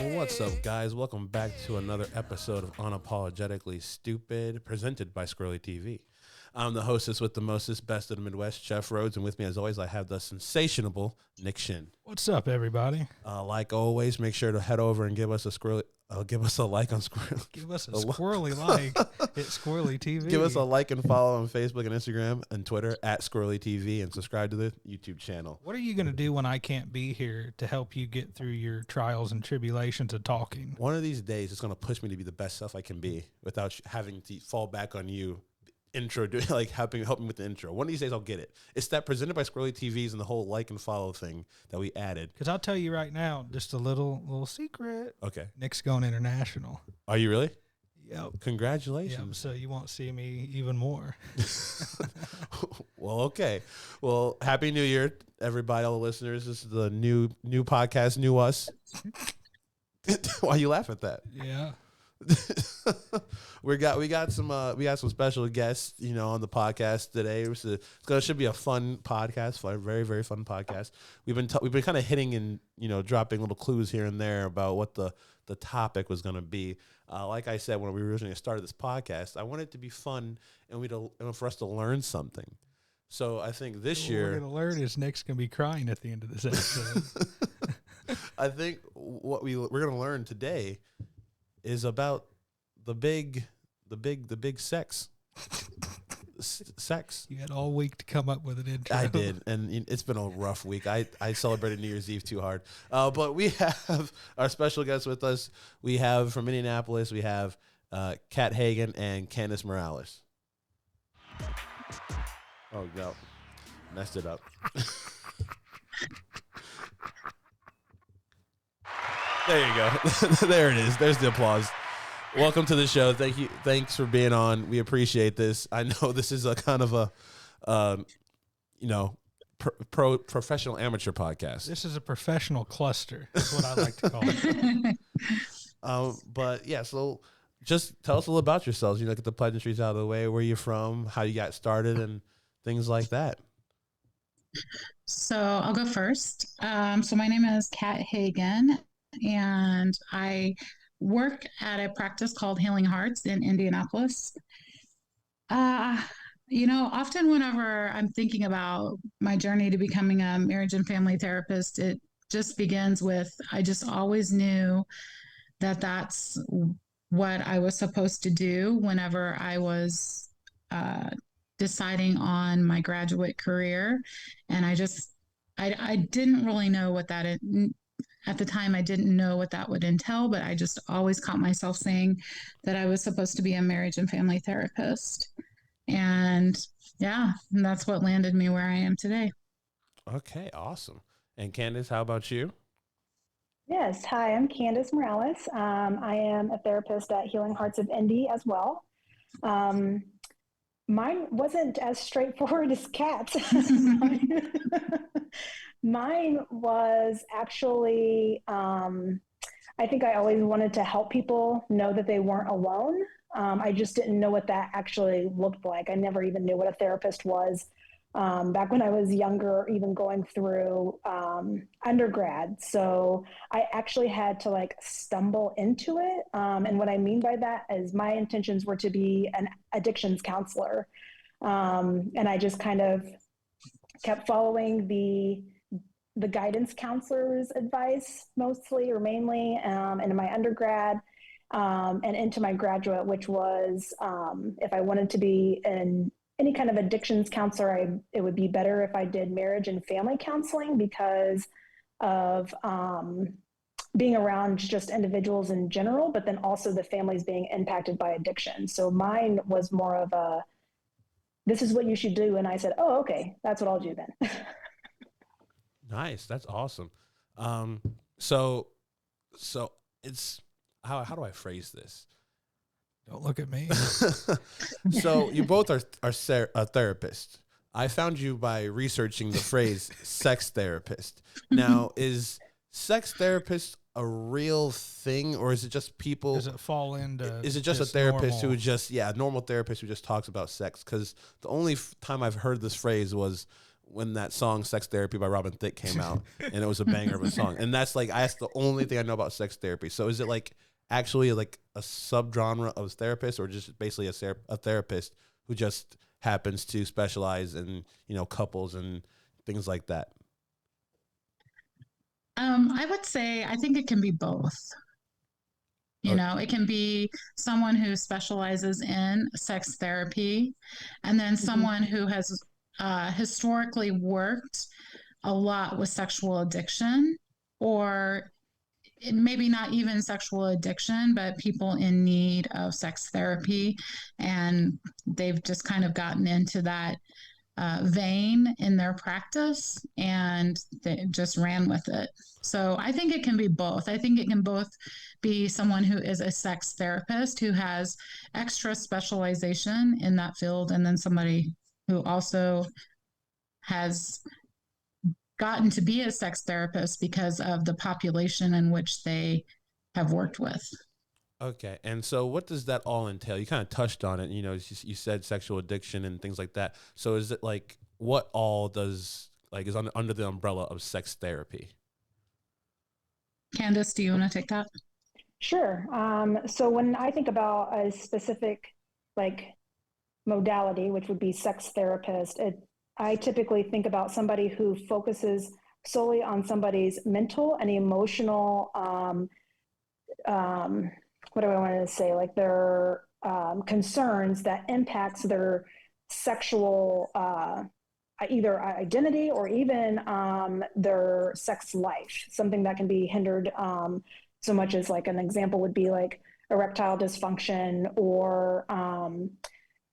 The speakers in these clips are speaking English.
Well, what's up, guys? Welcome back to another episode of Unapologetically Stupid, presented by Squirrely TV. I'm the hostess with the mostest, best of the Midwest, Jeff Rhodes, and with me, as always, I have the sensationable Nick Shin. What's up, everybody? Like always, make sure to head over and give us a like on Squirrely. Give us a squirrely like at Squirrely TV. Give us a like and follow on Facebook and Instagram and Twitter at Squirrely TV, and subscribe to the YouTube channel. What are you going to do when I can't be here to help you get through your trials and tribulations of talking? One of these days, it's going to push me to be the best self I can be without having to fall back on you. Intro, like helping with the intro. One of these days I'll get it. It's that presented by Squirrely TVs and the whole like and follow thing that we added. Because I'll tell you right now, just a little secret. Okay. Nick's going international. Are you really? Yep. Congratulations. Yep, so you won't see me even more. Well, okay. Well, Happy New Year, everybody, all the listeners. This is the new podcast, new us. Why you laugh at that? Yeah. we got some special guests, on the podcast today. It should be a fun podcast, very, very fun podcast. We've been kind of hitting and dropping little clues here and there about what the topic was going to be. Like I said when we originally started this podcast, I want it to be fun and for us to learn something. So I think this year we're going to learn is Nick's going to be crying at the end of this episode. I think what we're going to learn today is about the big sex. Sex. You had all week to come up with an intro. I did, and it's been a rough week. I celebrated New Year's Eve too hard. But we have our special guests with us. We have from Indianapolis, we have Kat Hagen and Candace Morales. Oh, no. Messed it up. There you go. There it is. There's the applause. Welcome to the show. Thank you. Thanks for being on. We appreciate this. I know this is a kind of a, professional amateur podcast. This is a professional cluster. That's what I like to call it. But yeah, so just tell us a little about yourselves. Get the pleasantries out of the way. Where you're from, how you got started, and things like that. So I'll go first. So my name is Kat Hagen, and I work at a practice called Healing Hearts in Indianapolis. Often whenever I'm thinking about my journey to becoming a marriage and family therapist, it just begins with, I just always knew that that's what I was supposed to do whenever I was deciding on my graduate career. And I didn't really know what that at the time. I didn't know what that would entail, but I just always caught myself saying that I was supposed to be a marriage and family therapist. And yeah, and that's what landed me where I am today. Okay, awesome. And Candace, how about you? Yes. Hi, I'm Candace Morales. I am a therapist at Healing Hearts of Indy as well. Mine wasn't as straightforward as Kat's. Mine was actually, I think I always wanted to help people know that they weren't alone. I just didn't know what that actually looked like. I never even knew what a therapist was back when I was younger, even going through undergrad. So I actually had to stumble into it. And what I mean by that is my intentions were to be an addictions counselor. And I just kind of kept following the guidance counselor's advice mostly or mainly into my undergrad and into my graduate, which was if I wanted to be any kind of addictions counselor, it would be better if I did marriage and family counseling because of being around just individuals in general, but then also the families being impacted by addiction. So mine was more of this is what you should do. And I said, oh, okay, that's what I'll do then. Nice. That's awesome. So it's, how do I phrase this? Don't look at me. So you both are therapists. I found you by researching the phrase sex therapist. Now, is sex therapist a real thing, or is it just people? Does it fall into? Is it just a therapist who normal therapist who just talks about sex? Because the only time I've heard this phrase was when that song "Sex Therapy" by Robin Thicke came out, and it was a banger of a song. And that's the only thing I know about sex therapy. So is it like actually like a subgenre of therapist, or just basically a therapist who just happens to specialize in couples and things like that? I would say I think it can be both. Okay. It can be someone who specializes in sex therapy, and then someone who has historically worked a lot with sexual addiction, or maybe not even sexual addiction, but people in need of sex therapy. And they've just kind of gotten into that vein in their practice and they just ran with it. So I think it can be both. I think it can both be someone who is a sex therapist who has extra specialization in that field, and then somebody who also has gotten to be a sex therapist because of the population in which they have worked with. Okay, and so what does that all entail? You kind of touched on it. You said sexual addiction and things like that. So is it like what all does is under the umbrella of sex therapy? Candace, do you want to take that? Sure. So when I think about a specific modality, which would be sex therapist, I typically think about somebody who focuses solely on somebody's mental and emotional, what do I want to say, like their concerns that impacts their sexual either identity or even their sex life, something that can be hindered so much as like an example would be like erectile dysfunction or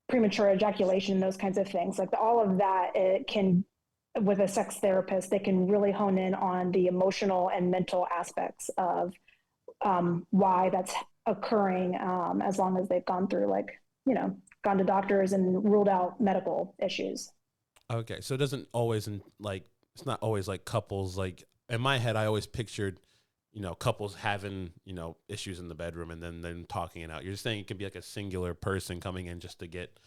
premature ejaculation, those kinds of things. Like all of that, it can, with a sex therapist, they can really hone in on the emotional and mental aspects of why that's occurring, as long as they've gone through gone to doctors and ruled out medical issues. Okay, so it doesn't always it's not always like couples. Like in my head, I always pictured couples having issues in the bedroom and then talking it out. You're just saying it can be like a singular person coming in just to get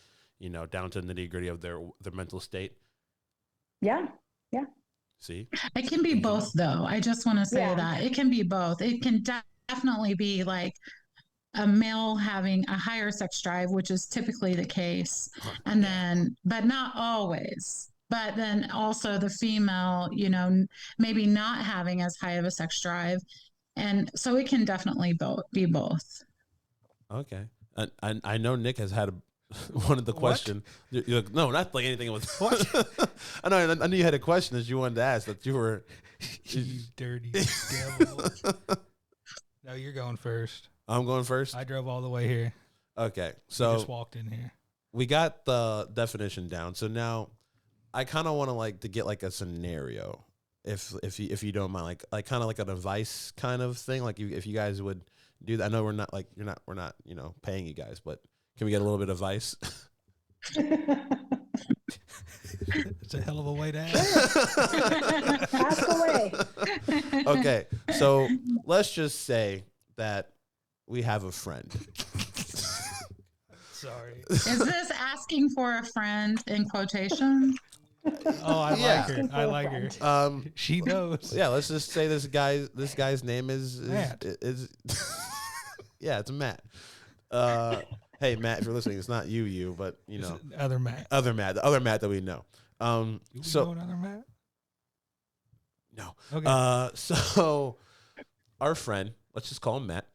down to the nitty gritty of their mental state. Yeah. See, it can be both, though. I just want to say that it can be both. It can definitely be like a male having a higher sex drive, which is typically the case, and then, but not always. But then also the female, maybe not having as high of a sex drive, and so it can definitely be both. Okay, and I know Nick has had one of the question. You're like, no, not like anything with what. I knew you had a question that you wanted to ask that you were. You dirty devil. No, you're going first. I'm going first. I drove all the way here. Okay, so you just walked in here. We got the definition down. So now, I kind of want to get like a scenario, if you don't mind, like kind of like an advice kind of thing. Like if you guys would do that. I know we're not paying you guys, but can we get a little bit of advice? It's a hell of a way to ask. Ask away. Okay, so let's just say that we have a friend. Sorry. Is this asking for a friend in quotation? Oh, I like her. She knows. Yeah, let's just say this guy's name is Matt. Yeah, it's Matt. Hey Matt, if you're listening, it's not you, but Other Matt. the other Matt that we know. So another Matt? No. Okay. So our friend, let's just call him Matt.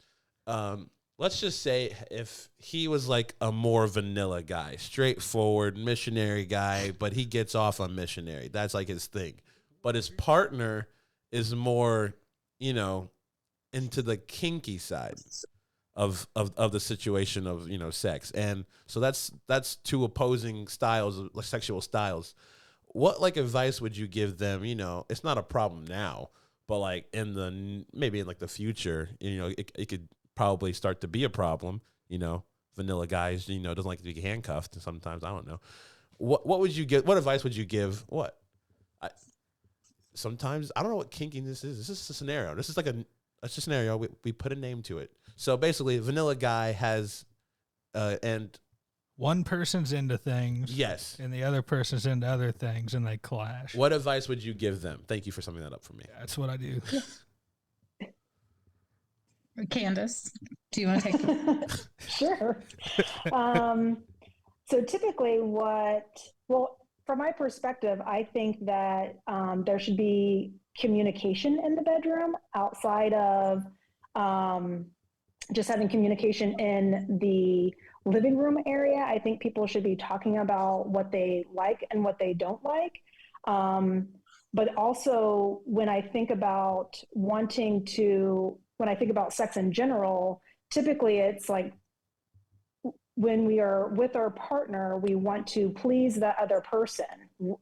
Let's just say if he was like a more vanilla guy, straightforward missionary guy, but he gets off on missionary. That's like his thing. But his partner is more, into the kinky side of the situation of, sex. And so that's two opposing styles, like sexual styles. What like advice would you give them? It's not a problem now, but like maybe in like the future, it could probably start to be a problem. Vanilla guys, doesn't like to be handcuffed sometimes. I don't know. What would you give? What advice would you give? Sometimes I don't know what kinkiness is. This is a scenario. This is like it's a scenario. We put a name to it. So basically, vanilla guy has, and One person's into things. Yes. And the other person's into other things, and they clash. What advice would you give them? Thank you for summing that up for me. That's what I do. Candace, do you want to take it? Sure. So typically from my perspective, I think that there should be communication in the bedroom outside of just having communication in the living room area. I think people should be talking about what they like and what they don't like. But also when I think about sex in general, typically it's like when we are with our partner, we want to please that other person.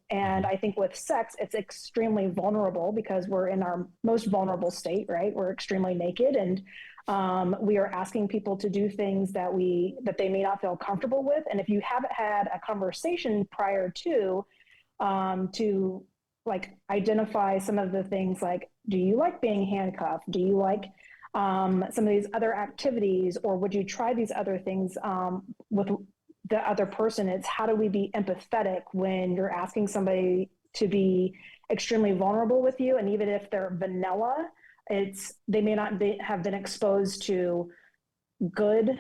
And I think with sex, it's extremely vulnerable because we're in our most vulnerable state, right? We're extremely naked, and we are asking people to do things that they may not feel comfortable with. And if you haven't had a conversation prior to like identify some of the things, like, do you like being handcuffed? Do you like some of these other activities, or would you try these other things with the other person? It's how do we be empathetic when you're asking somebody to be extremely vulnerable with you, and even if they're vanilla, they may not have been exposed to good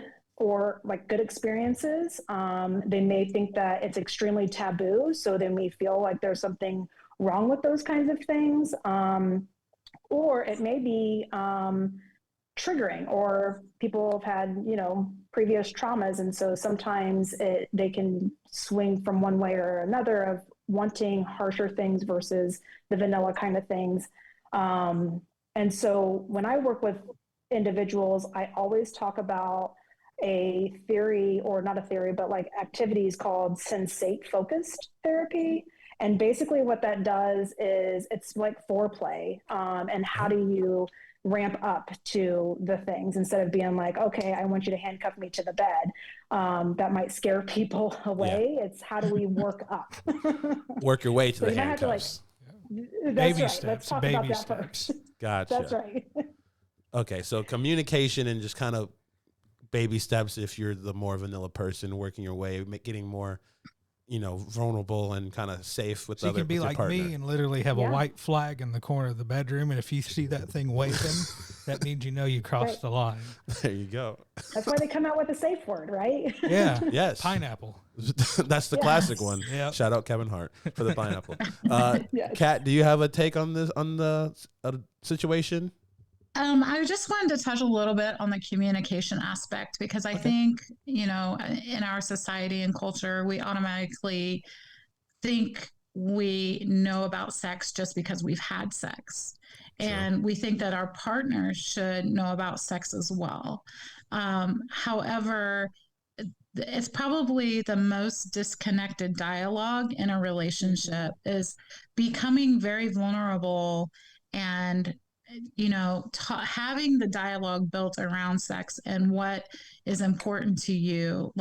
experiences. They may think that it's extremely taboo, so they may feel like there's something wrong with those kinds of things, or it may be triggering, or people have had previous traumas, and so sometimes they can swing from one way or another of wanting harsher things versus the vanilla kind of things. And so when I work with individuals, I always talk about a theory, or not a theory, but like activities called sensate focused therapy. And basically what that does is it's like foreplay, and how do you ramp up to the things instead of being like, okay, I want you to handcuff me to the bed. That might scare people away. Yeah. It's how do we work up? Work your way to the handcuffs. Baby right. steps. Let's talk Baby about that steps. first. Gotcha. That's right. Okay, so communication and just kind of baby steps if you're the more vanilla person, working your way, getting more, vulnerable and kind of safe with so other. You can be like partner. me and literally have a white flag in the corner of the bedroom, and if you see that thing waving, that means you crossed the line. There you go. That's why they come out with a safe word, right? Yeah. Yes. Pineapple. That's the classic one. Yep. Shout out Kevin Hart for the pineapple. Yes. Kat, do you have a take on the situation? I just wanted to touch a little bit on the communication aspect, because I think, in our society and culture, we automatically think we know about sex just because we've had sex. Sure. And we think that our partners should know about sex as well. However, it's probably the most disconnected dialogue in a relationship is becoming very vulnerable and having the dialogue built around sex and what is important to you.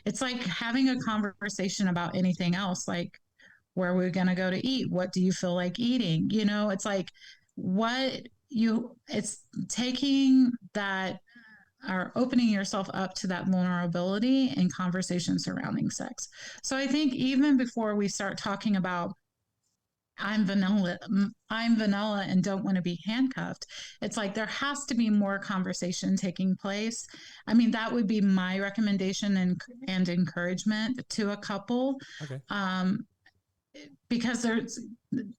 It's like having a conversation about anything else, like where we're going to go to eat. What do you feel like eating? It's like it's taking that or opening yourself up to that vulnerability in conversation surrounding sex. So I think even before we start talking about I'm vanilla and don't want to be handcuffed, it's like there has to be more conversation taking place. I mean, that would be my recommendation and encouragement to a couple. Okay. Because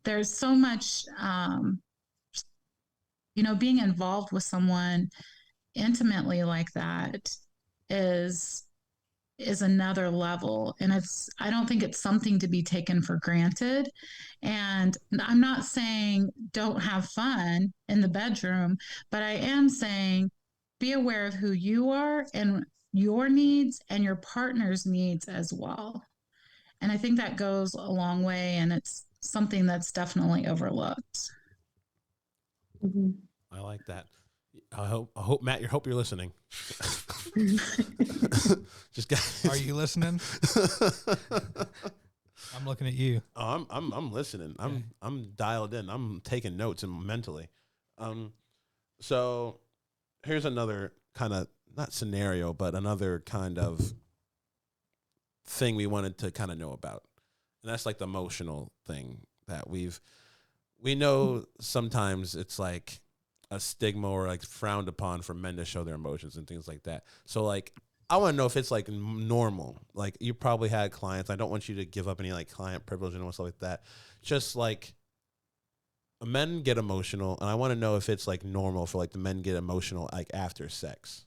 there's so much, being involved with someone intimately like that is another level, and I don't think it's something to be taken for granted. And I'm not saying don't have fun in the bedroom, but I am saying be aware of who you are and your needs and your partner's needs as well. And I think that goes a long way, and it's something that's definitely overlooked. Mm-hmm. I like that. I hope Matt, hope you're listening. Just guys. Are you listening? I'm looking at you. Oh, I'm listening. Okay. I'm dialed in. I'm taking notes and mentally. So here's another kind of not scenario, but another kind of thing we wanted to kind of know about. And that's like the emotional thing that we know sometimes it's like a stigma or like frowned upon for men to show their emotions and things like that. So like, I want to know if it's like normal. Like you probably had clients. I don't want you to give up any like client privilege and stuff like that. Just like men get emotional, and I want to know if it's like normal for like the men get emotional like after sex,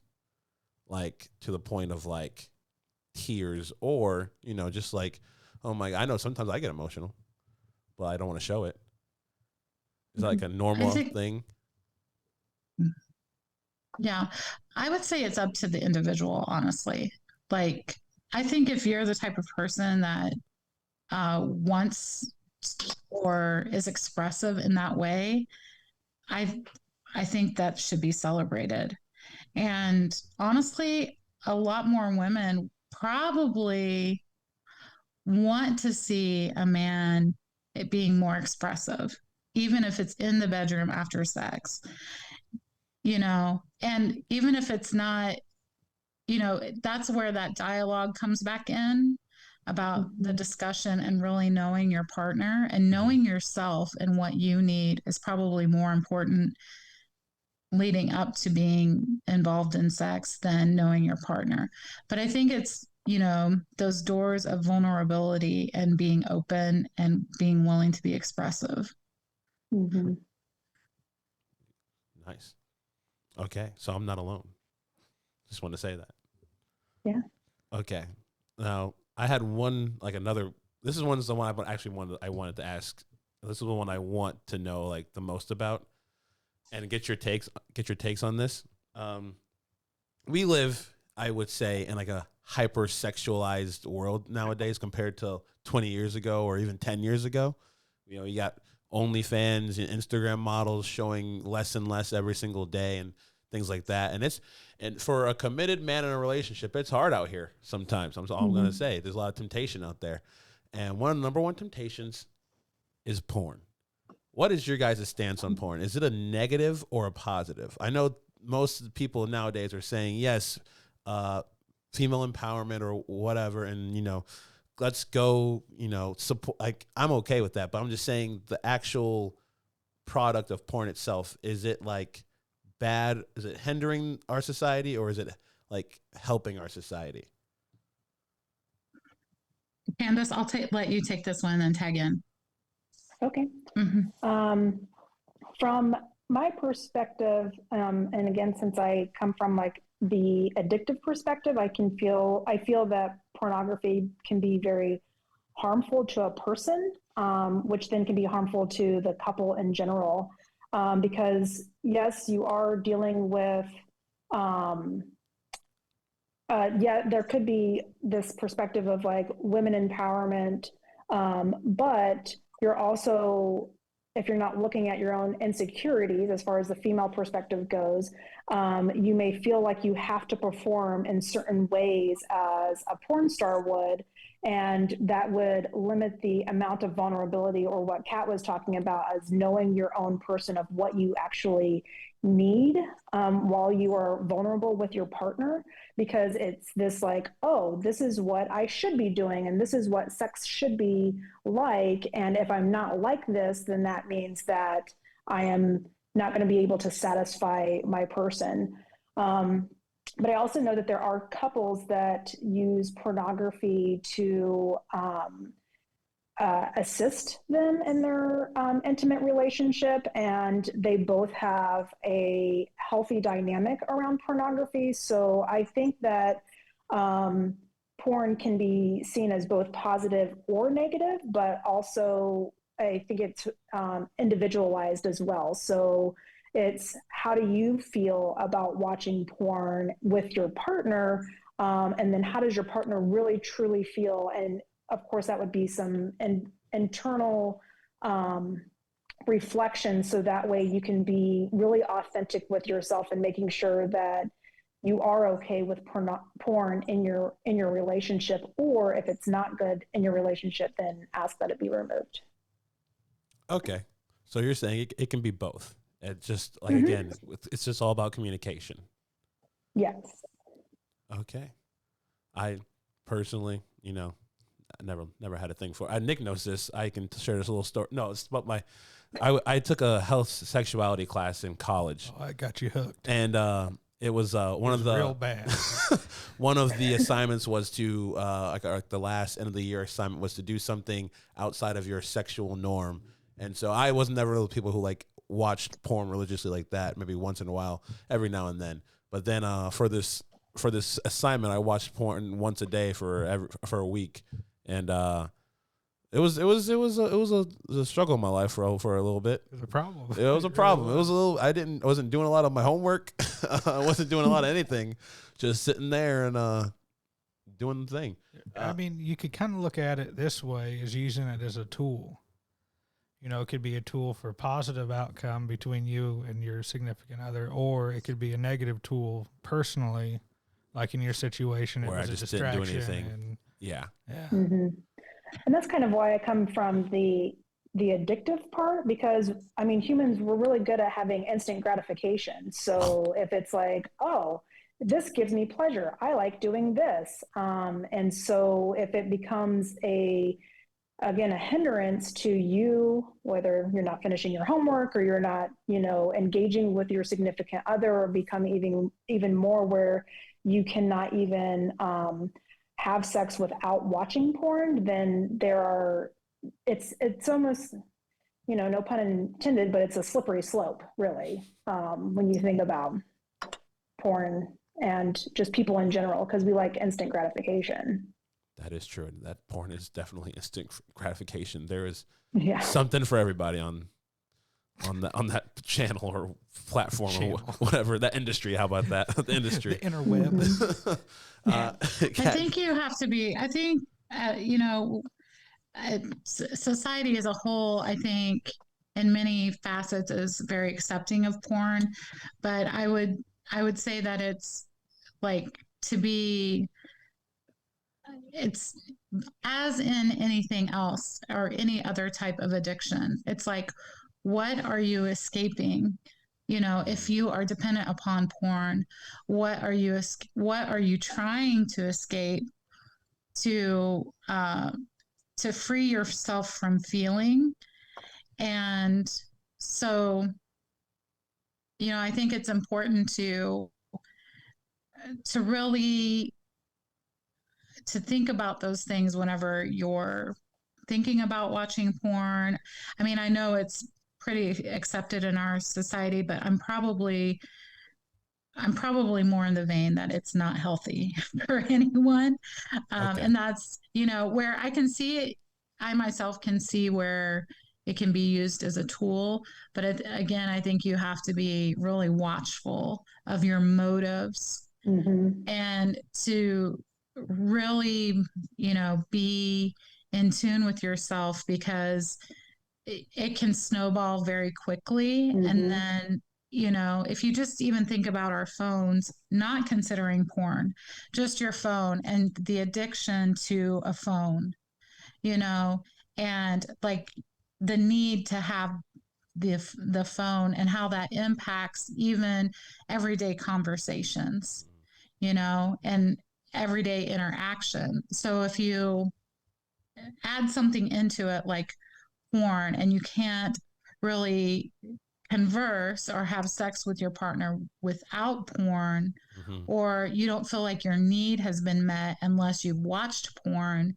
like to the point of like tears, or just like, oh my, I know sometimes I get emotional, but I don't want to show it. Is that like a normal thing? Yeah, I would say it's up to the individual, honestly. Like, I think if you're the type of person that wants or is expressive in that way, I I think that should be celebrated. And honestly, a lot more women probably want to see a man it being more expressive, even if it's in the bedroom after sex, and even if it's not, that's where that dialogue comes back in about the discussion and really knowing your partner and knowing yourself and what you need is probably more important leading up to being involved in sex than knowing your partner. But I think it's, those doors of vulnerability and being open and being willing to be expressive. Mm-hmm. Nice. Okay. So I'm not alone. Just want to say that. Yeah. Okay. Now I had one, like another, this is the one I wanted to ask. This is the one I want to know like the most about and get your takes on this. We live, I would say, in like a hypersexualized world nowadays compared to 20 years ago or even 10 years ago. You got OnlyFans and Instagram models showing less and less every single day and things like that. And for a committed man in a relationship, it's hard out here sometimes. That's all I'm going to say. There's a lot of temptation out there. And one of the number one temptations is porn. What is your guys' stance on porn? Is it a negative or a positive? I know most people nowadays are saying, yes, female empowerment or whatever. And, let's go, support. Like, I'm okay with that. But I'm just saying the actual product of porn itself, is it like bad? Is it hindering our society or is it like helping our society? Candace, I'll let you take this one and then tag in. Okay. Mm-hmm. From my perspective, and again, since I come from like the addictive perspective, I feel that pornography can be very harmful to a person, which then can be harmful to the couple in general. Because yes, you are dealing with, there could be this perspective of like women empowerment, but you're also, if you're not looking at your own insecurities as far as the female perspective goes, you may feel like you have to perform in certain ways as a porn star would, and that would limit the amount of vulnerability, or what Kat was talking about as knowing your own person of what you actually need while you are vulnerable with your partner, because it's this like, oh, this is what I should be doing and this is what sex should be like, and if I'm not like this, then that means that I am not going to be able to satisfy my person. But I also know that there are couples that use pornography to assist them in their intimate relationship, and they both have a healthy dynamic around pornography. So I think that porn can be seen as both positive or negative, but also I think it's individualized as well. So it's, how do you feel about watching porn with your partner? And then how does your partner really truly feel? And of course, that would be some internal reflection. So that way you can be really authentic with yourself and making sure that you are okay with porn in your relationship, or if it's not good in your relationship, then ask that it be removed. Okay. So you're saying it can be both. It's just like, again, it's just all about communication. Yes. Okay. I personally, you know, I never had a thing for. Nick knows this. I can share this little story. No, it's about my. I took a health sexuality class in college. Oh, I got you hooked. And it was one of the real bad. one of the assignments was to like the last end of the year assignment was to do something outside of your sexual norm. And so I was never one of the people who like watched porn religiously like that. Maybe once in a while, every now and then. But then for this assignment, I watched porn once a day for a week, and it was a struggle in my life for a little bit. It was a problem. It was a problem. It was a little. I wasn't doing a lot of my homework. I wasn't doing a lot of anything. Just sitting there and doing the thing. I mean, you could kind of look at it this way: as using it as a tool. You know, it could be a tool for positive outcome between you and your significant other, or it could be a negative tool personally, like in your situation, Where it was I a just didn't do distraction. anything. And, Yeah. Mm-hmm. And that's kind of why I come from the addictive part, because I mean, humans were really good at having instant gratification. So if it's like, oh, this gives me pleasure, I like doing this. And so if it becomes a hindrance to you, whether you're not finishing your homework or you're not, engaging with your significant other, or become even more where you cannot even have sex without watching porn, then it's almost, no pun intended, but it's a slippery slope, really, when you think about porn and just people in general, because we like instant gratification. That is true. That porn is definitely instant gratification. There is something for everybody on that channel or platform or whatever, that industry. How about that? The industry. The interweb. I think you have to be, society as a whole, I think in many facets is very accepting of porn, but I would say that it's like it's as in anything else or any other type of addiction. It's like, what are you escaping? If you are dependent upon porn, what are you trying to escape to free yourself from feeling? And so, I think it's important to really to think about those things whenever you're thinking about watching porn. I mean, I know it's pretty accepted in our society, but I'm probably more in the vein that it's not healthy for anyone. Okay. And that's, where I can see it, I myself can see where it can be used as a tool. But again, I think you have to be really watchful of your motives, and to really, be in tune with yourself, because it can snowball very quickly. And then, if you just even think about our phones, not considering porn, just your phone and the addiction to a phone, and like the need to have the phone and how that impacts even everyday conversations, and everyday interaction. So if you add something into it like porn, and you can't really converse or have sex with your partner without porn, or you don't feel like your need has been met unless you've watched porn,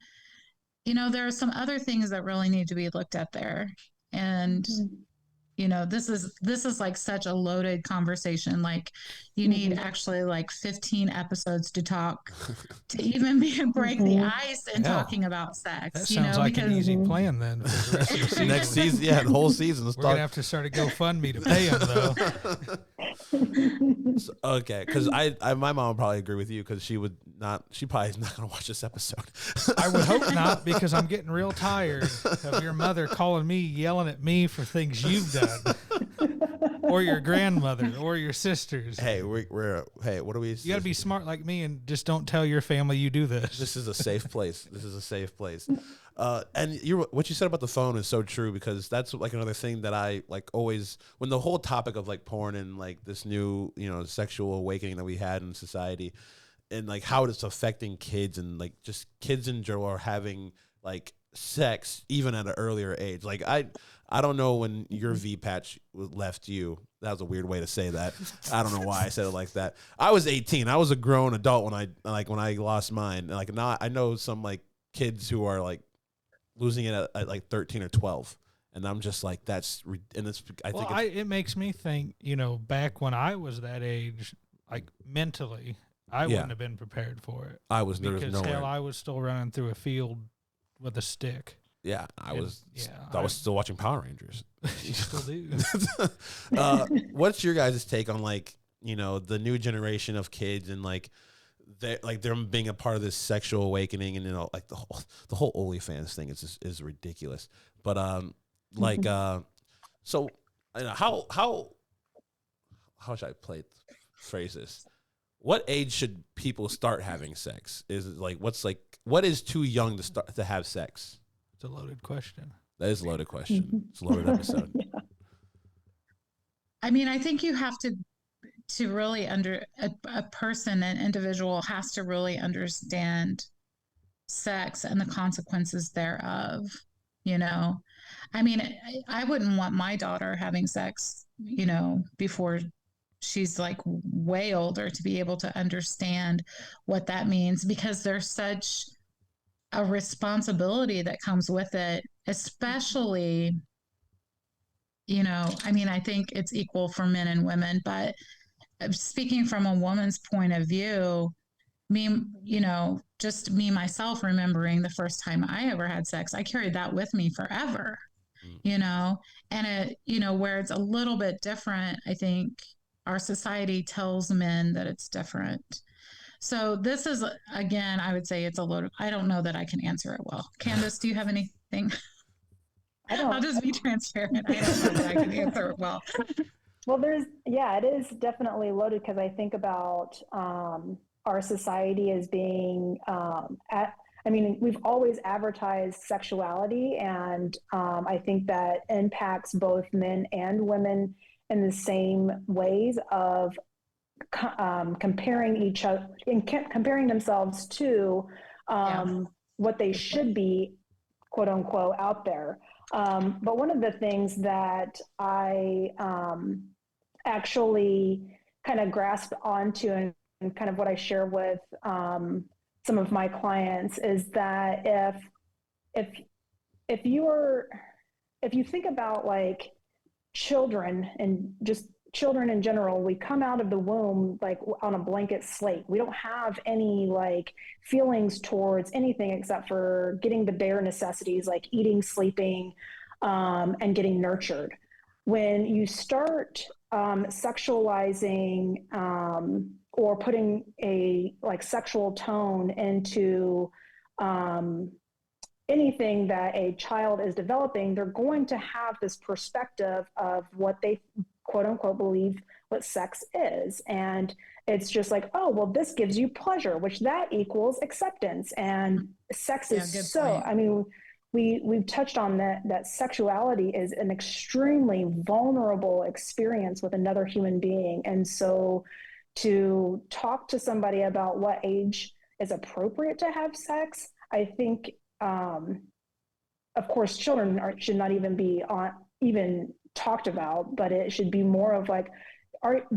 there are some other things that really need to be looked at there. And this is like such a loaded conversation. Like you need actually like 15 episodes to talk to even break the ice in talking about sex. That sounds like an easy plan then. For the rest of the season. Next season, the whole season. We're gonna have to start a GoFundMe to pay him though. Okay, because my mom would probably agree with you, because she probably is not going to watch this episode. I would hope not, because I'm getting real tired of your mother calling me, yelling at me for things you've done, or your grandmother, or your sisters. Hey, hey, what do we? You got to be smart like me and just don't tell your family you do this. This is a safe place. This is a safe place. And what you said about the phone is so true, because that's like another thing that I like always, when the whole topic of like porn and like this new, sexual awakening that we had in society, and like how it's affecting kids and like just kids in general are having like sex even at an earlier age. Like I don't know when your V patch left you. That was a weird way to say that. I don't know why I said it like that. I was 18. I was a grown adult when I lost mine. Like now I know some like kids who are like losing it at like 13 or 12. And I'm just like, and it's, it makes me think, back when I was that age, like mentally, I wouldn't have been prepared for it. There was because nowhere. I was still running through a field with a stick. Yeah, I was still watching Power Rangers. You still do. What's your guys' take on like, the new generation of kids and like them being a part of this sexual awakening and like the whole OnlyFans thing is ridiculous. But so how should I phrase this? What age should people start having sex? Is it like what is too young to have sex? It's a loaded question. That is a loaded question. It's a loaded episode. Yeah. I mean, I think you have to really a person, an individual has to really understand sex and the consequences thereof. I mean, I wouldn't want my daughter having sex, before she's like way older to be able to understand what that means, because there's such a responsibility that comes with it, especially, I mean, I think it's equal for men and women, but speaking from a woman's point of view, just me myself remembering the first time I ever had sex, I carried that with me forever, and where it's a little bit different, I think our society tells men that it's different. So this is, again, I would say it's a load. I don't know that I can answer it well. Candace, do you have anything? I'll just be transparent. I don't know that I can answer it well. Well, it is definitely loaded, because I think about our society as being we've always advertised sexuality, and I think that impacts both men and women in the same ways of comparing each other and comparing themselves to what they should be, quote unquote, out there. But one of the things that I actually kind of grasped onto, and kind of what I share with some of my clients, is that if you think about like children and just children in general, we come out of the womb like on a blanket slate. We don't have any like feelings towards anything except for getting the bare necessities like eating, sleeping, and getting nurtured. When you start sexualizing or putting a like sexual tone into anything that a child is developing, they're going to have this perspective of what they quote unquote believe what sex is. And it's just like, oh, well, this gives you pleasure, which that equals acceptance. And sex is so, point. I mean, we've touched on that sexuality is an extremely vulnerable experience with another human being. And so to talk to somebody about what age is appropriate to have sex, I think, of course, children should not even be even talked about, but it should be more of like,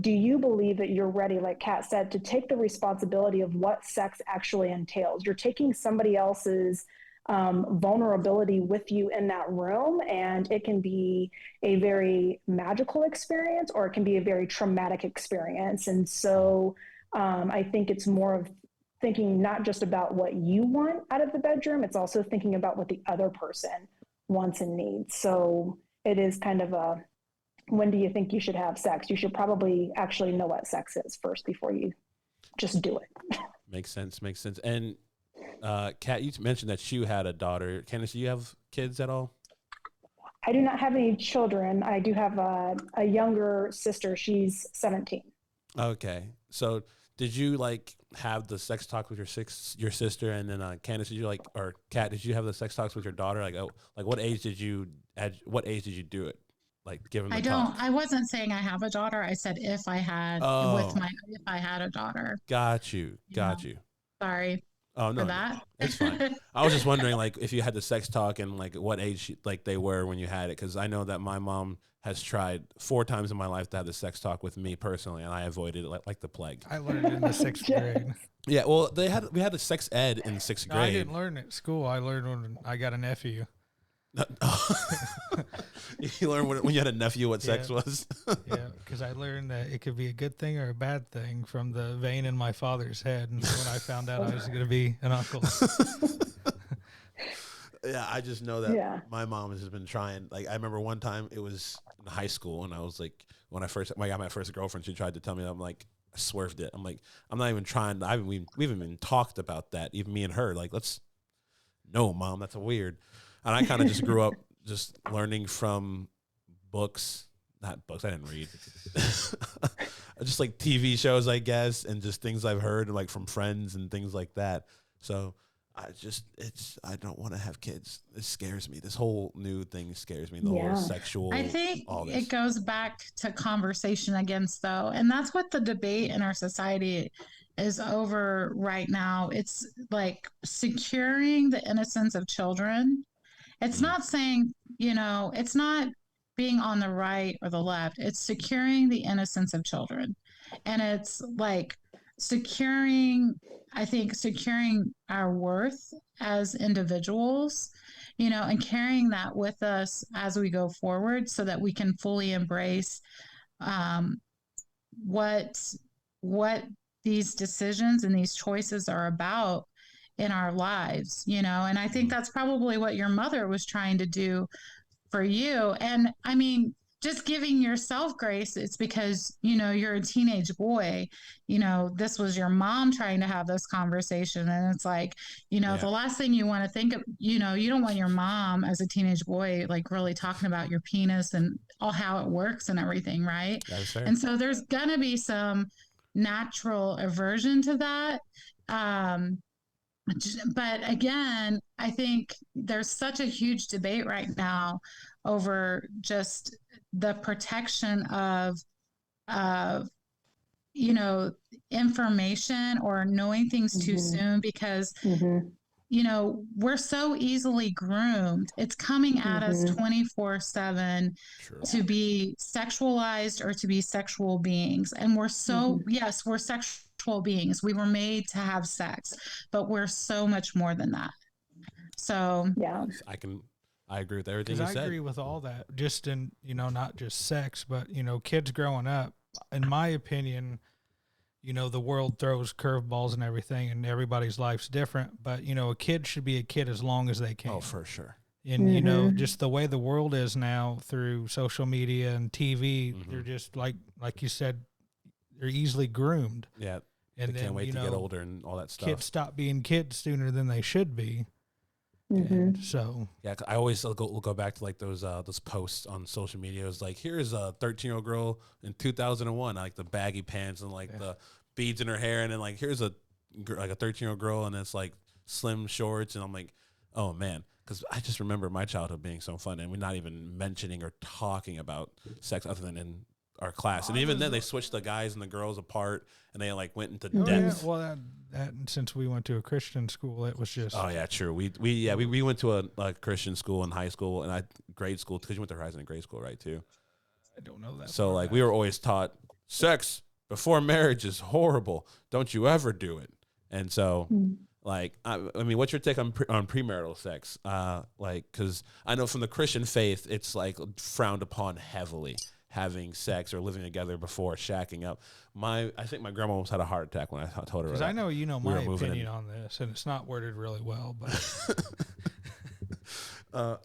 do you believe that you're ready, like Kat said, to take the responsibility of what sex actually entails? You're taking somebody else's vulnerability with you in that room, and it can be a very magical experience, or it can be a very traumatic experience. And so I think it's more of thinking not just about what you want out of the bedroom, it's also thinking about what the other person wants and needs. So it is kind of a, when do you think you should have sex? You should probably actually know what sex is first before you just do it. Makes sense. And Kat, you mentioned that you had a daughter. Candace, do you have kids at all? I do not have any children. I do have a younger sister. She's 17. Okay. So did you like have the sex talk with your sister, and then Candace, did you or Kat, did you have the sex talks with your daughter? Like, what age did you do it? like give him I a don't. talk? I wasn't saying I have a daughter. I said if I had Oh, if I had a daughter. got you, Yeah. got you. Sorry Oh for no, no, that. it's fine. I was just wondering, like, if you had the sex talk and like what age like they were when you had it, because I know that my mom has tried 4 times in my life to have the sex talk with me personally, and I avoided it like the plague. I learned it in the sixth grade. Yeah, well, we had the sex ed in sixth No, I grade. didn't learn it at school. I learned when I got a nephew. You learned when you had a nephew what sex Yeah. was. Yeah, because I learned that it could be a good thing or a bad thing from the vein in my father's head. And when I found out I was going to be an uncle. Yeah, I just know that Yeah. my mom has been trying. Like, I remember one time it was in high school, and I was like, when I got my first girlfriend, she tried to tell me that. I'm like, I swerved it. I'm like, I'm not even trying. We haven't even talked about that, even me and her. Like, no, mom, that's weird. And I kind of just grew up just learning from books, not books. I didn't read, just like TV shows, I guess, and just things I've heard like from friends and things like that. So I don't want to have kids. It scares me. This whole new thing scares me. The whole sexual. I think all this. it goes back to conversation against though, and that's what the debate in our society is over right now. It's like securing the innocence of children. It's not saying, it's not being on the right or the left. It's securing the innocence of children. And it's like I think, securing our worth as individuals, and carrying that with us as we go forward so that we can fully embrace um, what what these decisions and these choices are about in our lives, and I think that's probably what your mother was trying to do for you. And I mean, just giving yourself grace, it's because, you're a teenage boy, this was your mom trying to have this conversation. And it's like, the last thing you want to think of, you don't want your mom as a teenage boy, like really talking about your penis and all how it works and everything. Right. That's fair. And so there's going to be some natural aversion to that. But again, I think there's such a huge debate right now over just the protection of information or knowing things too soon because we're so easily groomed. It's coming at us 24/7 to be sexualized or to be sexual beings. And we're yes, we're sexual beings. We were made to have sex, but we're so much more than that. So yeah, I agree with everything you said. I agree with all that, just in, not just sex, but, kids growing up, in my opinion, the world throws curveballs and everything, and everybody's life's different. But, a kid should be a kid as long as they can. Oh, for sure. And, just the way the world is now through social media and TV, they're just like you said, they're easily groomed. Yeah. And they then, can't wait to get older and all that stuff. Kids stop being kids sooner than they should be. And so yeah, I always go back to like those posts on social media. It was like, here's a 13-year-old girl in 2001, like the baggy pants and like the beads in her hair, and then like here's a 13-year-old girl and it's like slim shorts, and I'm like, oh man, because I just remember my childhood being so fun, and we're not even mentioning or talking about sex other than in our class, and even then they switched the guys and the girls apart, and they like went into depth. Yeah, well, that since we went to a Christian school, it was just. Oh yeah, true. We went to a Christian school in high school and grade school, because you went to Horizon in grade school, right? Too. I don't know that. So like we were always taught sex before marriage is horrible. Don't you ever do it. And so like I mean, what's your take on premarital sex? Like, because I know from the Christian faith, it's like frowned upon heavily, having sex or living together before shacking up. I think my grandma almost had a heart attack when I told her. Because I know my opinion on this, and it's not worded really well, but.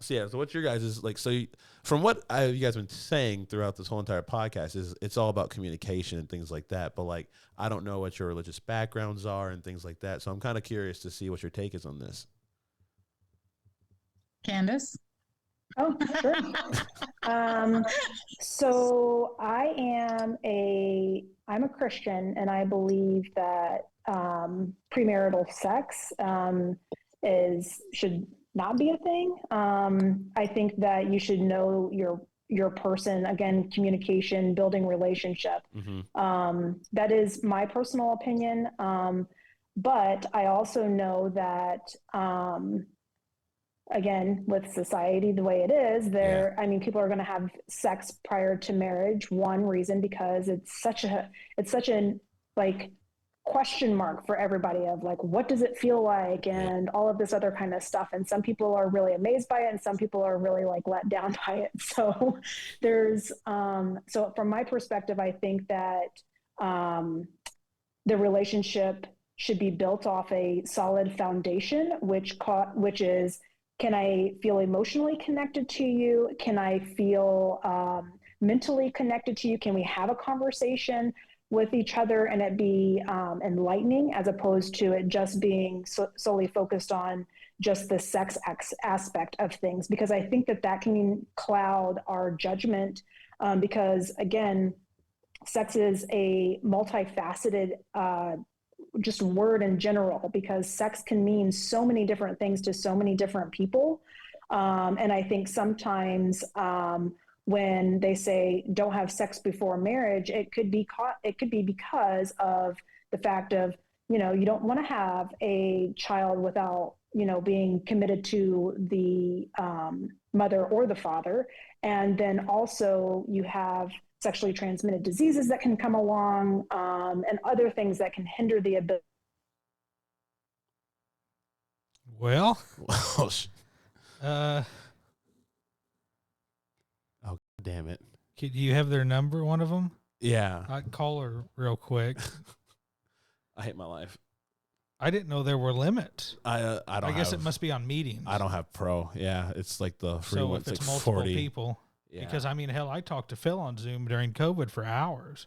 So what's your guys' like? So from what you guys been saying throughout this whole entire podcast is it's all about communication and things like that. But like, I don't know what your religious backgrounds are and things like that. So I'm kind of curious to see what your take is on this. Candace? Oh, sure. So I'm a Christian, and I believe that premarital sex should not be a thing. I think that you should know your your person. Again, communication, building relationship. That is my personal opinion. But I also know that, again, with society the way it is, people are going to have sex prior to marriage. One reason, because it's such a like question mark for everybody of like, what does it feel like, and all of this other kind of stuff. And some people are really amazed by it, and some people are really like let down by it. So there's so from my perspective, I think that the relationship should be built off a solid foundation, which is, can I feel emotionally connected to you? Can I feel mentally connected to you? Can we have a conversation with each other and it be enlightening, as opposed to it just being solely focused on just the sex aspect of things? Because I think that can cloud our judgment, because again, sex is a multifaceted just word in general, because sex can mean so many different things to so many different people. And I think sometimes when they say don't have sex before marriage, it could be because of the fact of, you don't want to have a child without, being committed to the mother or the father. And then also you have sexually transmitted diseases that can come along, and other things that can hinder the ability. Well, oh, damn it. do you have their number, one of them? Yeah. I'd call her real quick. I hate my life. I didn't know there were limits. I guess it must be on meetings. I don't have pro. Yeah, it's like the free so one. If it's like multiple 40 people. Yeah. Because hell, I talked to Phil on Zoom during COVID for hours.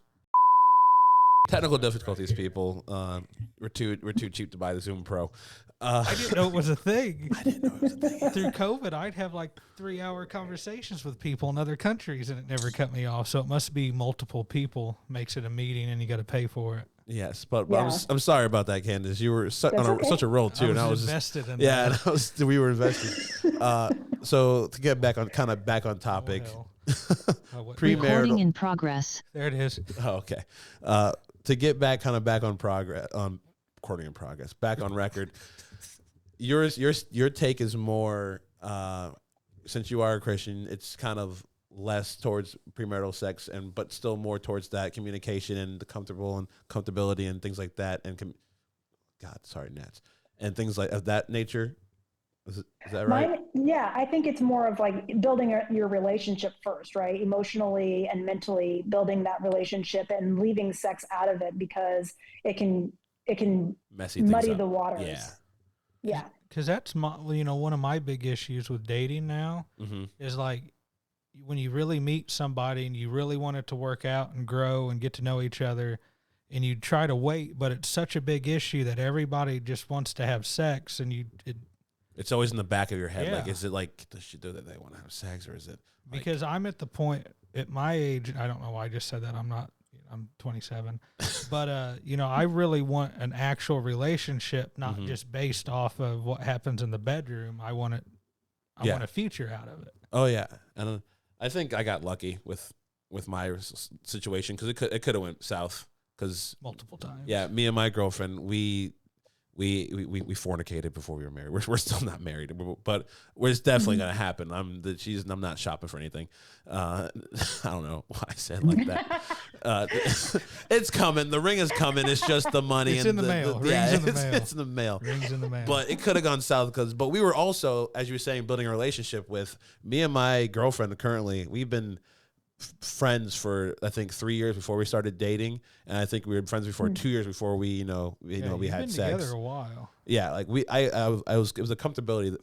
Technical difficulties, people. We're too cheap to buy the Zoom Pro. I didn't know it was a thing. I didn't know it was a thing. Through COVID, I'd have like 3-hour conversations with people in other countries, and it never cut me off. So it must be multiple people makes it a meeting, and you got to pay for it. Yes, but I'm sorry about that, Candace. You were on such a roll too, and I was invested in yeah, that. And we were invested. So to get back on topic. Recording in progress. There it is. Oh, okay. To get back on progress, recording in progress, back on record. Your take is more, since you are a Christian, it's kind of less towards premarital sex, but still more towards that communication and the comfortability and things like that. And gnats and things like of that nature. Is that right? I think it's more of like building your relationship first, right? Emotionally and mentally building that relationship, and leaving sex out of it because it can muddy the waters. Yeah. Because that's one of my big issues with dating now is like when you really meet somebody and you really want it to work out and grow and get to know each other, and you try to wait, but it's such a big issue that everybody just wants to have sex, and it's always in the back of your head. Yeah. Like, is it like, does she do that they want to have sex, or is it like, because I'm at the point at my age, I don't know why I just said that. I'm 27, but I really want an actual relationship, not just based off of what happens in the bedroom. I want a future out of it. Oh yeah. And I think I got lucky with my situation, because it could have went south, because multiple times. Yeah. Me and my girlfriend, we fornicated before we were married. We're still not married, but it's definitely gonna happen. I'm not shopping for anything. I don't know why I said it like that. It's coming. The ring is coming. It's just the money. It's in the mail. Rings in the mail. It's in the mail. Rings in the mail. But it could have gone south but we were also, as you were saying, building a relationship with me and my girlfriend. Currently, we've been friends for I think 3 years before we started dating, and I think we were friends before 2 years before we we had been sex together a while. Yeah, like it was a comfortable,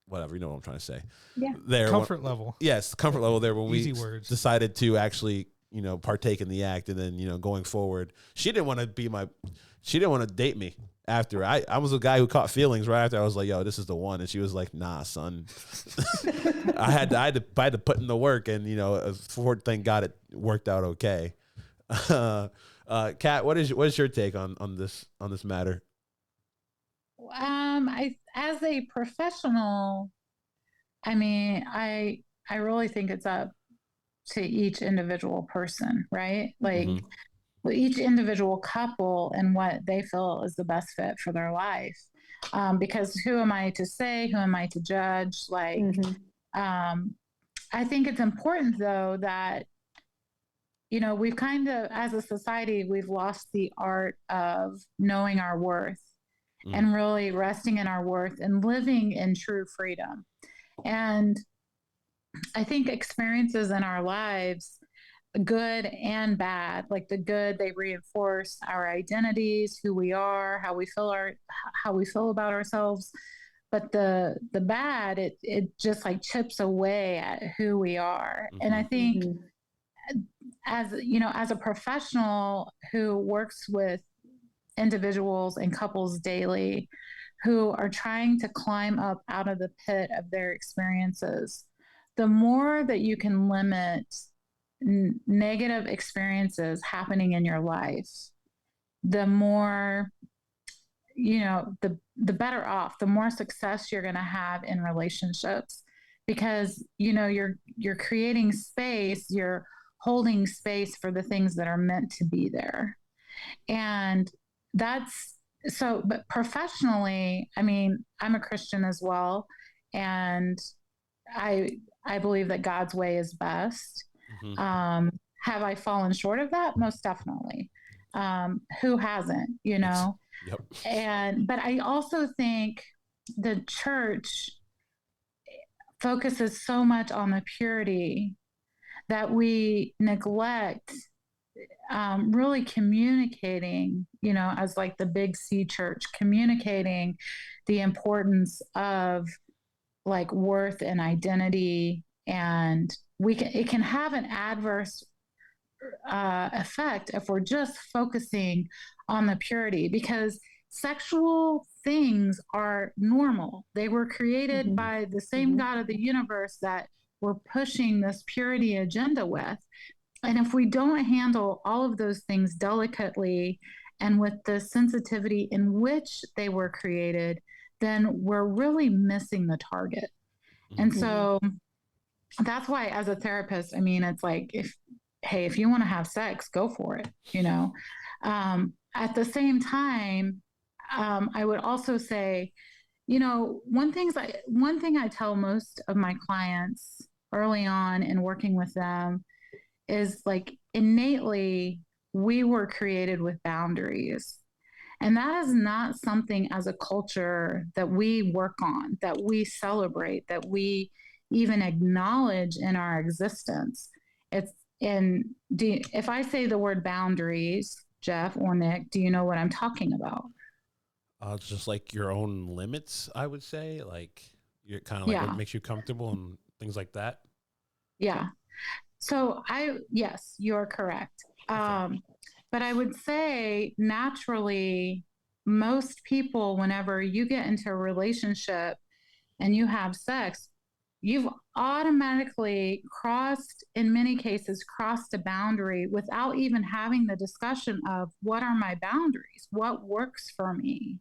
whatever, you know what I'm trying to say. Yeah, there comfort level. Yes, comfort level there when Easy we words. decided to actually partake in the act, and then going forward, she didn't want to date me. After I was a guy who caught feelings right after. I was like, yo, this is the one. And she was like, nah, son. I had to put in the work, and thank God it worked out okay. Kat, what is your take on this matter? As a professional, I mean, I really think it's up to each individual person, right? Like each individual couple and what they feel is the best fit for their life. Because who am I to say? Who am I to judge? Like, I think it's important though that, you know, we've kind of, as a society, we've lost the art of knowing our worth and really resting in our worth and living in true freedom. And I think experiences in our lives, good and bad, like the good, they reinforce our identities, who we are, how we feel about ourselves. But the bad, it just like chips away at who we are. And I think as you know, as a professional who works with individuals and couples daily who are trying to climb up out of the pit of their experiences, the more that you can limit negative experiences happening in your life, the more, you know, the better off, the more success you're going to have in relationships, because, you know, you're creating space, you're holding space for the things that are meant to be there. And that's so, but professionally, I mean, I'm a Christian as well. And I believe that God's way is best. Have I fallen short of that? Most definitely. Who hasn't, you know? Yep. But I also think the church focuses so much on the purity that we neglect really communicating, you know, as like the big C church, communicating the importance of like worth and identity. And it can have an adverse effect if we're just focusing on the purity, because sexual things are normal. They were created by the same God of the universe that we're pushing this purity agenda with. And if we don't handle all of those things delicately and with the sensitivity in which they were created, then we're really missing the target. And so that's why, as a therapist, I mean, it's like, if you want to have sex, go for it, you know. At the same time, I would also say, you know, one thing I tell most of my clients early on in working with them is like, innately, we were created with boundaries. And that is not something as a culture that we work on, that we celebrate, that we even acknowledge in our existence. If I say the word boundaries, Jeff or Nick, do you know what I'm talking about? It's just like your own limits, I would say. Like, you're kind of like what makes you comfortable and things like that. Yeah. So yes, you're correct. Okay. But I would say naturally, most people, whenever you get into a relationship and you have sex, you've automatically in many cases, crossed a boundary without even having the discussion of what are my boundaries? What works for me?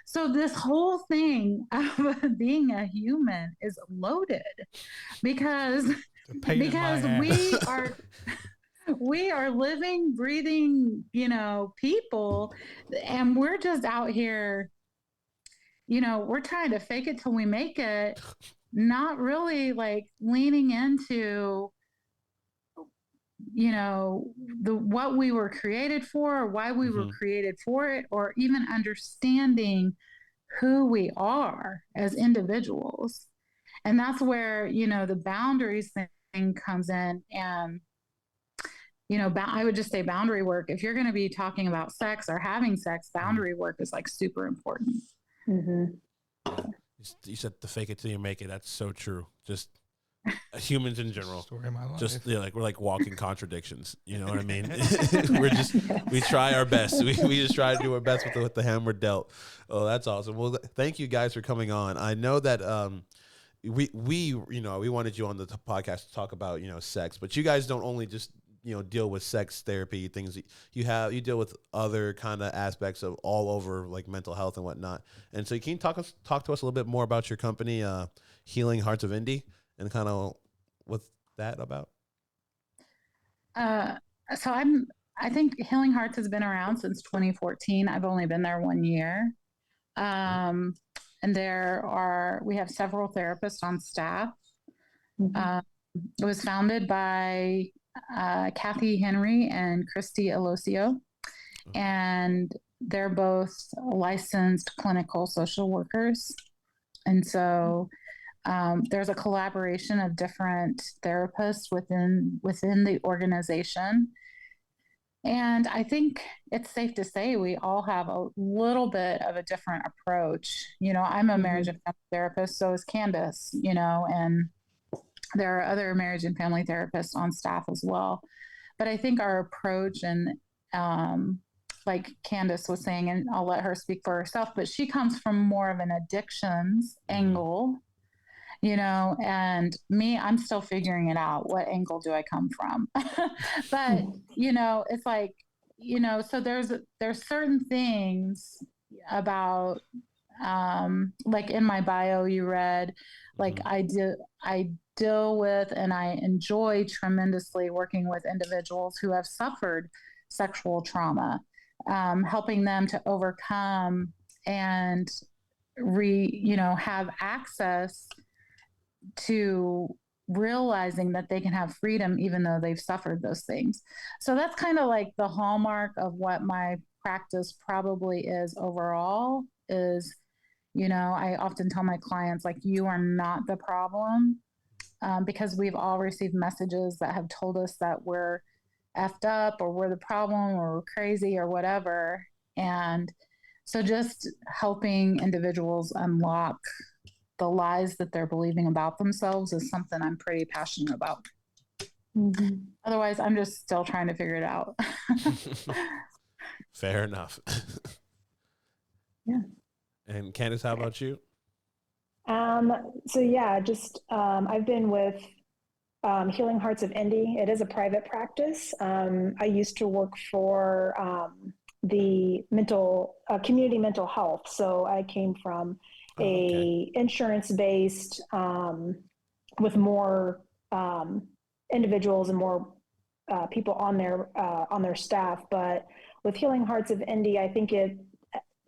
So this whole thing of being a human is loaded because we are living, breathing, you know, people, and we're just out here, you know, we're trying to fake it till we make it, not really like leaning into, you know, what we were created for, or why we were created for it, or even understanding who we are as individuals. And that's where, you know, the boundaries thing comes in. And, you know, I would just say boundary work. If you're going to be talking about sex or having sex, boundary work is like super important. You said to fake it till you make it. That's so true. Just humans in general. Story of my life. Just like we're like walking contradictions. You know what I mean? We try our best. We just try to do our best with the hand we're dealt. Oh, that's awesome. Well, thank you guys for coming on. I know that we you know, we wanted you on the podcast to talk about, you know, sex, but you guys don't only just, you know, deal with sex therapy things. You deal with other kind of aspects of all over, like mental health and whatnot. And so, can you talk to us a little bit more about your company, Healing Hearts of Indie, and kind of what's that about? So I think Healing Hearts has been around since 2014. I've only been there 1 year. And we have several therapists on staff. It was founded by Kathy Henry and Christy Alosio, and they're both licensed clinical social workers. And so there's a collaboration of different therapists within the organization. And I think it's safe to say we all have a little bit of a different approach. You know, I'm a marriage and family therapist, so is Candace, you know, and there are other marriage and family therapists on staff as well. But I think our approach, and like Candace was saying, and I'll let her speak for herself, but she comes from more of an addictions angle, you know, and me, I'm still figuring it out. What angle do I come from? But, you know, it's like, you know, so there's certain things about, like in my bio, you read, like I deal with and I enjoy tremendously working with individuals who have suffered sexual trauma, helping them to overcome and have access to realizing that they can have freedom even though they've suffered those things. So that's kind of like the hallmark of what my practice probably is overall is, you know, I often tell my clients, like, you are not the problem, because we've all received messages that have told us that we're effed up or we're the problem or we're crazy or whatever. And so just helping individuals unlock the lies that they're believing about themselves is something I'm pretty passionate about. Otherwise, I'm just still trying to figure it out. Fair enough. Yeah. And Candace, how about you? So yeah, just I've been with Healing Hearts of Indy. It is a private practice. I used to work for the community mental health. So I came from insurance-based with more individuals and more people on their staff. But with Healing Hearts of Indy, I think it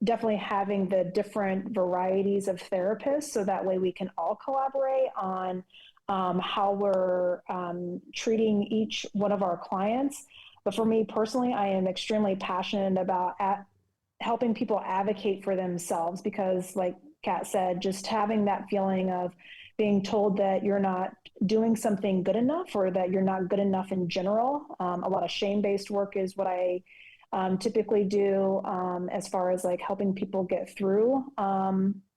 definitely having the different varieties of therapists, so that way we can all collaborate on how we're treating each one of our clients. But for me personally, I am extremely passionate about helping people advocate for themselves, because like Kat said, just having that feeling of being told that you're not doing something good enough or that you're not good enough in general. A lot of shame-based work is what I typically do as far as like helping people get through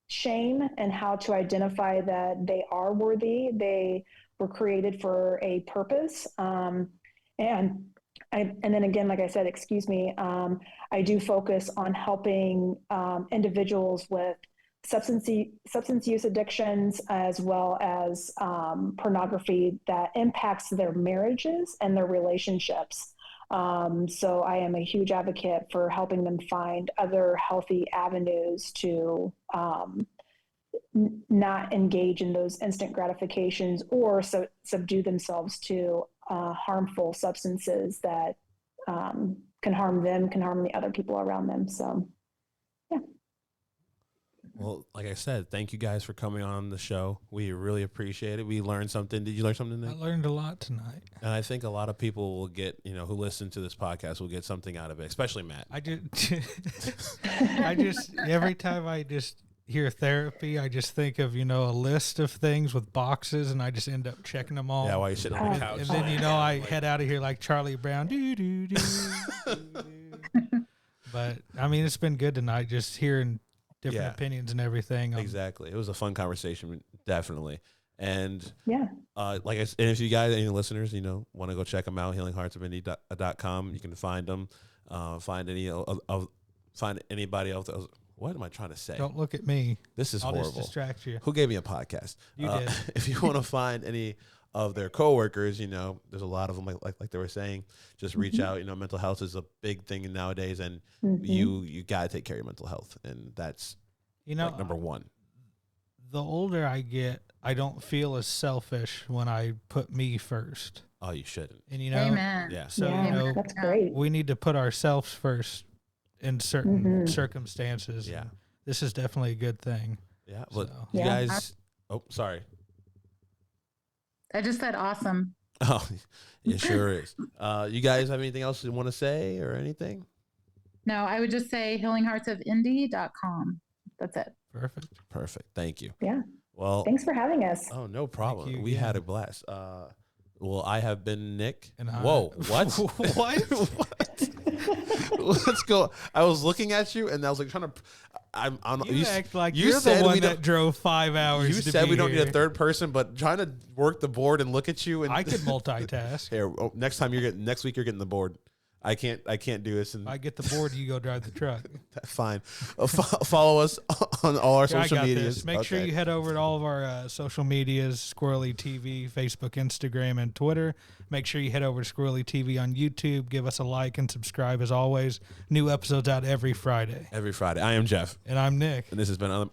shame and how to identify that they are worthy. They were created for a purpose. And then again, like I said, I do focus on helping individuals with substance use addictions, as well as pornography that impacts their marriages and their relationships. So I am a huge advocate for helping them find other healthy avenues to not engage in those instant gratifications or subdue themselves to harmful substances that can harm them, can harm the other people around them. So, yeah. Well, like I said, thank you guys for coming on the show. We really appreciate it. We learned something. Did you learn something today? I learned a lot tonight. And I think a lot of people will get, who listen to this podcast will get something out of it, especially Matt. I just every time I just hear therapy, I just think of, a list of things with boxes, and I just end up checking them all. Yeah, while you're sitting on the couch. And then, I head out of here like Charlie Brown. But, I mean, it's been good tonight just hearing different opinions and everything. Exactly. It was a fun conversation, definitely. And yeah, like I said, and if you guys, any listeners, want to go check them out, healingheartsofindy.com, you can find them, find anybody else. What am I trying to say? Don't look at me. This is horrible. I'll just distract you. Who gave me a podcast? You did. If you want to find any of their coworkers, there's a lot of them, like they were saying, just reach out. Mental health is a big thing nowadays, and you got to take care of your mental health, and that's like number one. The older I get, I don't feel as selfish when I put me first. Oh, you shouldn't. And you know, Amen. Yeah. so Yeah, you know, that's great. we need to put ourselves first in certain circumstances. Yeah. And this is definitely a good thing. Yeah. Well, So. you Yeah. guys. Oh, sorry. I just said awesome. Oh, it sure is. You guys have anything else you want to say or anything? No, I would just say healingheartsofindie.com. That's it. Perfect. Thank you. Yeah. Well, Thanks for having us. oh, no problem. you We had again. a blast. Well, I have been Nick. And Whoa, what? What? What? Let's go. I was looking at you, and I was like trying to. I'm. You act like you you're said the we one don't- that drove 5 hours. You to said be we don't here. need a third person, but trying to work the board and look at you. And I could multitask. Here, next time next week you're getting the board. I can't do this. And I get the board, you go drive the truck. fine. Follow us on all our Yeah, social I got medias. this. Make sure you head over to all of our social medias, Squirrely TV, Facebook, Instagram, and Twitter. Make sure you head over to Squirrely TV on YouTube. Give us a like and subscribe as always. New episodes out every Friday. Every Friday. I am Jeff, And I'm Nick. and this has been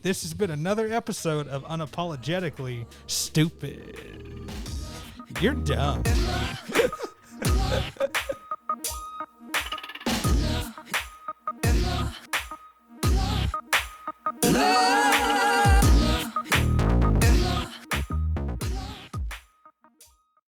This has been another episode of Unapologetically Stupid. You're dumb.